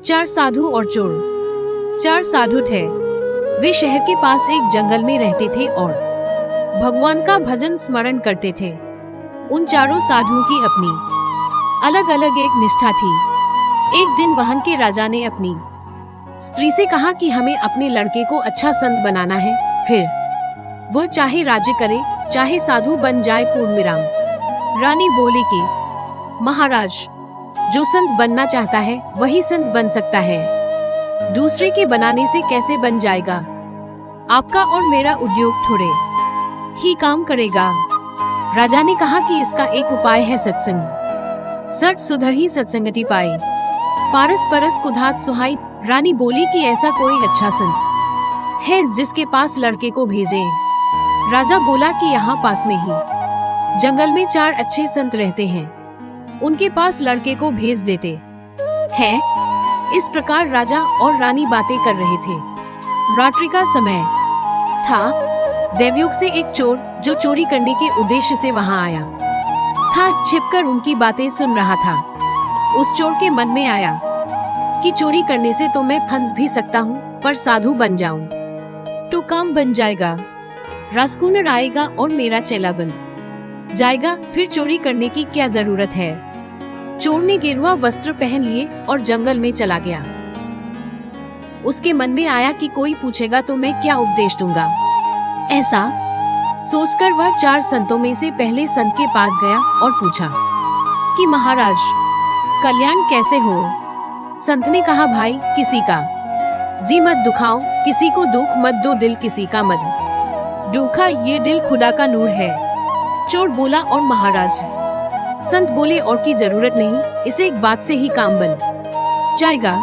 चार साधु और चोर। चार साधु थे। वे शहर के पास एक जंगल में रहते थे और भगवान का भजन स्मरण करते थे। उन चारों साधुओं की अपनी अलग अलग एक निष्ठा थी। एक दिन वहां के राजा ने अपनी स्त्री से कहा कि हमें अपने लड़के को अच्छा संत बनाना है, फिर वह चाहे राज्य करे चाहे साधु बन जाए पूर्णविराम। रानी बोली कि महाराज, जो संत बनना चाहता है वही संत बन सकता है, दूसरे के बनाने से कैसे बन जाएगा। आपका और मेरा उद्योग थोड़े ही काम करेगा। राजा ने कहा कि इसका एक उपाय है सत्संग। सठ सुधर ही सत्संगति पाए, पारस परस कुधात सुहाई। रानी बोली कि ऐसा कोई अच्छा संत है जिसके पास लड़के को भेजें। राजा बोला कि यहाँ पास में ही जंगल में चार अच्छे संत रहते हैं, उनके पास लड़के को भेज देते हैं। इस प्रकार राजा और रानी बातें कर रहे थे। रात्रि का समय था। देवयोग से एक चोर जो चोरी करने के उद्देश्य से वहां आया था, छिपकर उनकी बातें सुन रहा था। उस चोर के मन में आया कि चोरी करने से तो मैं फंस भी सकता हूँ, पर साधु बन जाऊं तो काम बन जाएगा, राजकुमार आएगा और मेरा चेला बन जाएगा, फिर चोरी करने की क्या जरूरत है। चोर ने गेरुआ वस्त्र पहन लिए और जंगल में चला गया। उसके मन में आया कि कोई पूछेगा तो मैं क्या उपदेश दूंगा। ऐसा सोचकर वह चार संतों में से पहले संत के पास गया और पूछा कि महाराज, कल्याण कैसे हो। संत ने कहा, भाई, किसी का जी मत दुखाओ, किसी को दुख मत दो, दिल किसी का मत दुखा, ये दिल खुदा का नूर है। चोर बोला, और महाराज। संत बोले, और की जरूरत नहीं, इसे एक बात से ही काम बन जाएगा।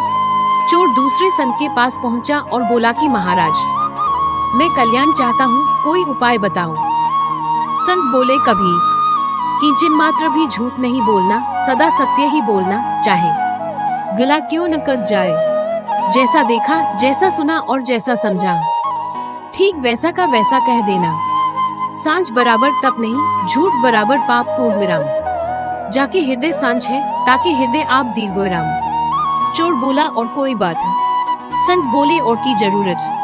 चोर दूसरे संत के पास पहुंचा और बोला कि महाराज, मैं कल्याण चाहता हूँ, कोई उपाय बताओ। संत बोले, कभी किंचन मात्र भी झूठ नहीं बोलना, सदा सत्य ही बोलना, चाहे गला क्यों न कट जाए। जैसा देखा, जैसा सुना और जैसा समझा, ठीक वैसा का वैसा कह देना। सांझ बराबर तप नहीं, झूठ बराबर पाप पूर्णविराम। जाके हृदय सांझ है, ताकि हृदय आप दीर्घविराम। चोर बोला, और कोई बात। संत बोले, और की जरूरत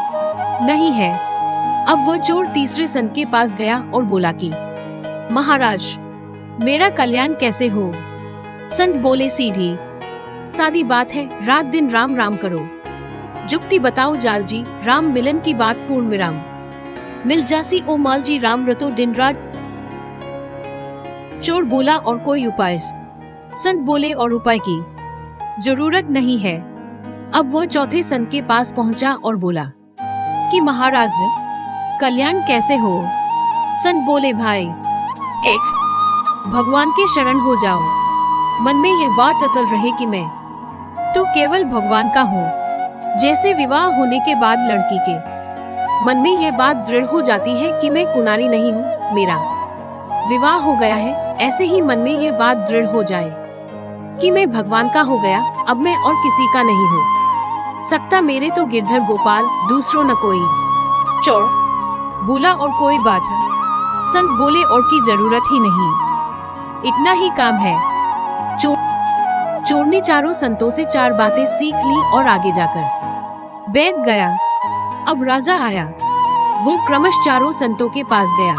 नहीं है। अब वह चोर तीसरे संत के पास गया और बोला कि महाराज, मेरा कल्याण कैसे हो। संत बोले, सीधी सादी बात है, रात दिन राम राम करो। जुक्ति बताओ जाल जी, राम मिलन की बात पूर्णविराम। मिल जासी ओ माल जी, राम रतो दिन रात। चोर बोला, और कोई उपाय। संत बोले, और उपाय की जरूरत नहीं है। अब वह चौथे संत के पास पहुंचा और बोला कि महाराज, कल्याण कैसे हो। संत बोले, भाई, एक भगवान के शरण हो जाओ। मन में यह बात अटल रहे कि मैं तो केवल भगवान का हूँ। जैसे विवाह होने के बाद लड़की के मन में यह बात दृढ़ हो जाती है कि मैं कुंवारी नहीं हूँ, मेरा विवाह हो गया है, ऐसे ही मन में यह बात दृढ़ हो जाए कि मैं भगवान का हो गया, अब मैं और किसी का नहीं हो सकता, मेरे तो गिरधर गोपाल, दूसरों न कोई। चोर बोला, और कोई बात। संत बोले, और की जरूरत ही नहीं, इतना ही काम है। चोर ने चारों संतों से चार बातें सीख ली और आगे जाकर बैठ गया। अब राजा आया। वो क्रमश चारों संतों के पास गया।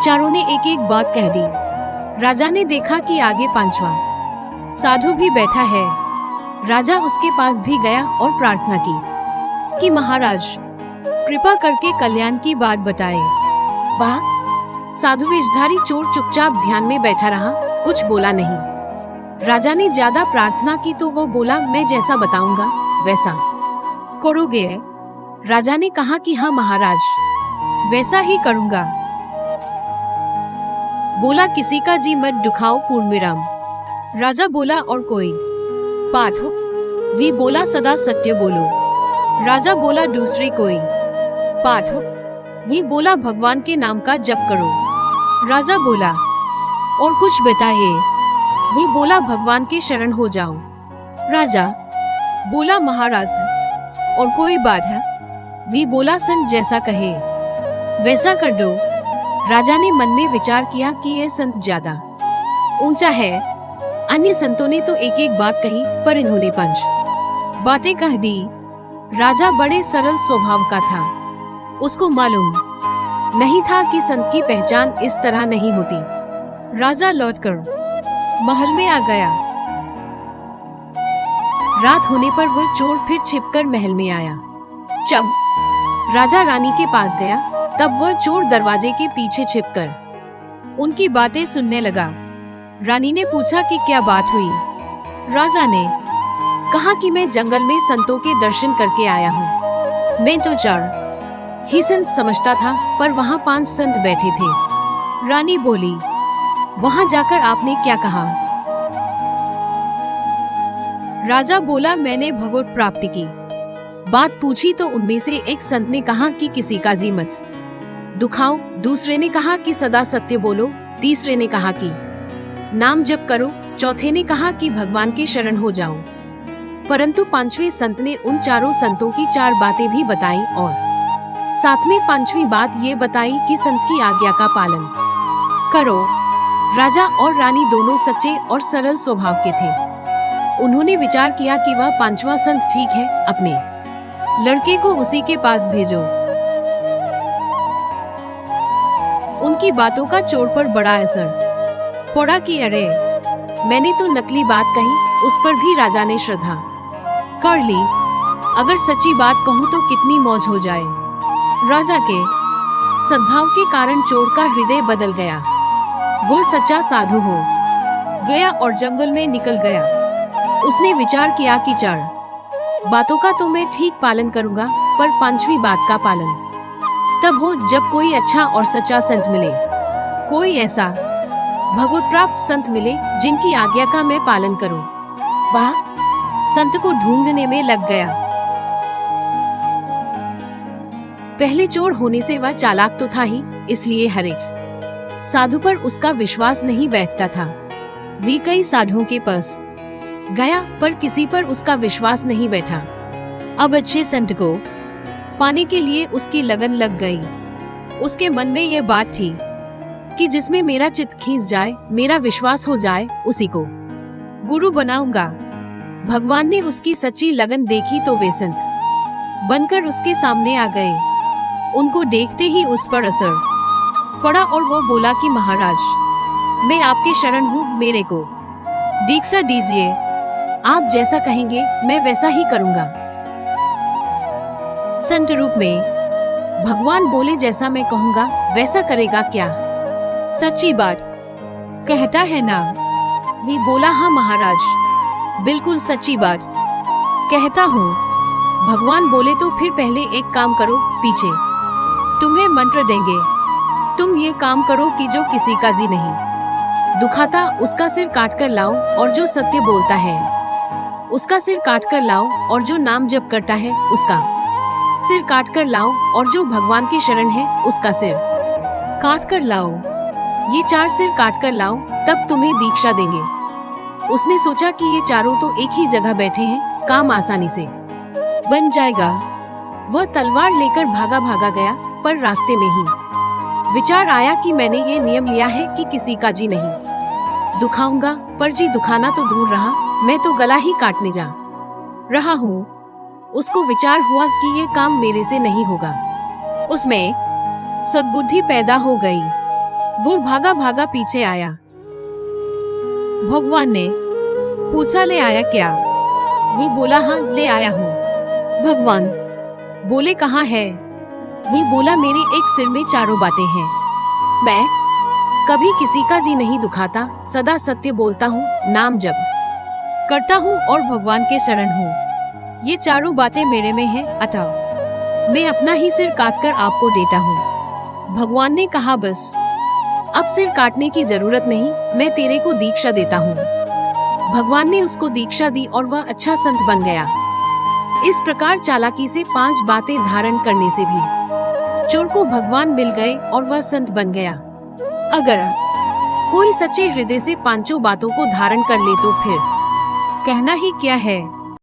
चारों ने एक एक बात कह दी। राजा ने देखा कि आगे पांचवा साधु भी बैठा है। राजा उसके पास भी गया और प्रार्थना की कि महाराज, कृपा करके कल्याण की बात बताए। वह साधु वेशधारी चोर चुपचाप ध्यान में बैठा रहा, कुछ बोला नहीं। राजा ने ज्यादा प्रार्थना की तो वो बोला, मैं जैसा बताऊंगा वैसा करोगे। राजा ने कहा कि हाँ महाराज, वैसा ही करूंगा। बोला, किसी का जी मत दुखाओ पूर्णविराम। राजा बोला, और कोई पाठ हो। वी बोला, सदा सत्य बोलो। राजा बोला, दूसरी कोई पाठ हो। वी बोला, भगवान के नाम का जप करो। राजा बोला, और कुछ बताइए। वी बोला, भगवान के शरण हो जाओ। राजा बोला, महाराज, और कोई बात है। वी बोला, संत जैसा कहे वैसा कर दो। राजा ने मन में विचार किया कि यह संत ज्यादा ऊंचा है। अन्य संतों ने तो एक एक बात कही, पर इन्होंने बातें कह दी। राजा बड़े सरल स्वभाव का था। उसको मालूम नहीं था कि संत की पहचान इस तरह नहीं होती। राजा लौटकर महल में आ गया। रात होने पर वह चोर फिर छिपकर महल में आया। जब राजा रानी के पास गया तब वह चोर दरवाजे के पीछे छिपकर उनकी बातें सुनने लगा। रानी ने पूछा कि क्या बात हुई। राजा ने कहा कि मैं जंगल में संतों के दर्शन करके आया हूँ। मैं तो 4 ही संत समझता था, पर वहाँ 5 संत बैठे थे। रानी बोली, वहाँ जाकर आपने क्या कहा? राजा बोला, मैंने भगवत प्राप्ति की बात पूछी तो उनमें से एक संत ने कहा कि किसी का जी मत दुखाओ, दूसरे ने कहा कि सदा सत्य बोलो, तीसरे ने कहा कि नाम जप करो, चौथे ने कहा कि भगवान के शरण हो जाओ। परंतु 5वें संत ने उन चारों संतों की 4 बातें भी बताई और साथ में 5वीं बात ये बताई कि संत की आज्ञा का पालन करो। राजा और रानी दोनों सच्चे और सरल स्वभाव के थे। उन्होंने विचार किया कि वह 5वां संत ठीक है, अपने लड़के को उसी के पास भेजो। उनकी बातों का चोर पर बड़ा असर पड़ा कि अरे, मैंने तो नकली बात कही। उस पर भी राजा ने श्रद्धा कर ली। अगर सच्ची बात कहूँ तो कितनी मौज हो जाए। राजा के सद्भाव के कारण चोर का हृदय बदल गया। वो सच्चा साधु हो गया और जंगल में निकल गया। उसने विचार किया कि 4 बातों का तो मैं ठीक पालन करूंगा, पर 5वीं बात का पालन तब हो जब कोई अच्छा और सच्चा संत मिले, कोई ऐसा भगवत प्राप्त संत मिले जिनकी आज्ञा का मैं पालन करूं। वह संत को ढूंढने में लग गया। पहले चोर होने से वह चालाक तो था ही, इसलिए हर एक साधु पर उसका विश्वास नहीं बैठता था। वे कई साधुओं के पास गया, पर किसी पर उसका विश्वास नहीं बैठा। अब अच्छे संत को पाने के लिए उसकी लगन लग गई। उसके मन में यह बात थी कि जिसमें मेरा चित्त खींच जाए, मेरा विश्वास हो जाए, उसी को गुरु बनाऊंगा। भगवान ने उसकी सच्ची लगन देखी तो वे संत बनकर उसके सामने आ गए। उनको देखते ही उस पर असर पड़ा और वो बोला कि महाराज, मैं आपके शरण हूँ, मेरे को दीक्षा दीजिए। आप जैसा कहेंगे मैं वैसा ही करूँगा। संत रूप में भगवान बोले, जैसा मैं कहूँगा वैसा करेगा क्या? सच्ची बात कहता है ना? वे बोला, हाँ महाराज, बिल्कुल सच्ची बात कहता हूँ। भगवान बोले, तो फिर पहले एक काम करो, पीछे तुम्हें मंत्र देंगे। तुम ये काम करो कि जो किसी का जी नहीं दुखाता उसका सिर काट कर लाओ, और जो सत्य बोलता है उसका सिर काट कर लाओ, और जो नाम जप करता है उसका सिर काट कर लाओ, और जो भगवान की शरण है उसका सिर काट कर लाओ। ये 4 सिर काट कर लाओ, तब तुम्हें दीक्षा देंगे। उसने सोचा कि ये चारों तो एक ही जगह बैठे हैं, काम आसानी से बन जाएगा। वह तलवार लेकर भागा भागा गया, पर रास्ते में ही विचार आया कि मैंने ये नियम लिया है कि किसी का जी नहीं दुखाऊंगा, पर जी दुखाना तो दूर रहा, मैं तो गला ही काटने जा रहा हूँ। उसको विचार हुआ कि ये काम मेरे से नहीं होगा। उसमें सद्बुद्धि पैदा हो गई। वो भागा भागा पीछे आया। भगवान ने पूछा, ले आया क्या? वो बोला, हाँ ले आया हूँ। भगवान बोले, कहाँ है? वो बोला, मेरे एक सिर में 4 बातें हैं। मैं कभी किसी का जी नहीं दुखाता, सदा सत्य बोलता हूँ, नाम जप करता हूँ और भगवान के शरण हूँ। ये 4 बातें मेरे में हैं, अतः मैं अपना ही सिर काटकर आपको देता हूँ। भगवान ने कहा, बस अब सिर काटने की जरूरत नहीं, मैं तेरे को दीक्षा देता हूँ। भगवान ने उसको दीक्षा दी और वह अच्छा संत बन गया। इस प्रकार चालाकी से 5 बातें धारण करने से भी चोर को भगवान मिल गए और वह संत बन गया। अगर कोई सच्चे हृदय से 5 बातों को धारण कर ले तो फिर कहना ही क्या है।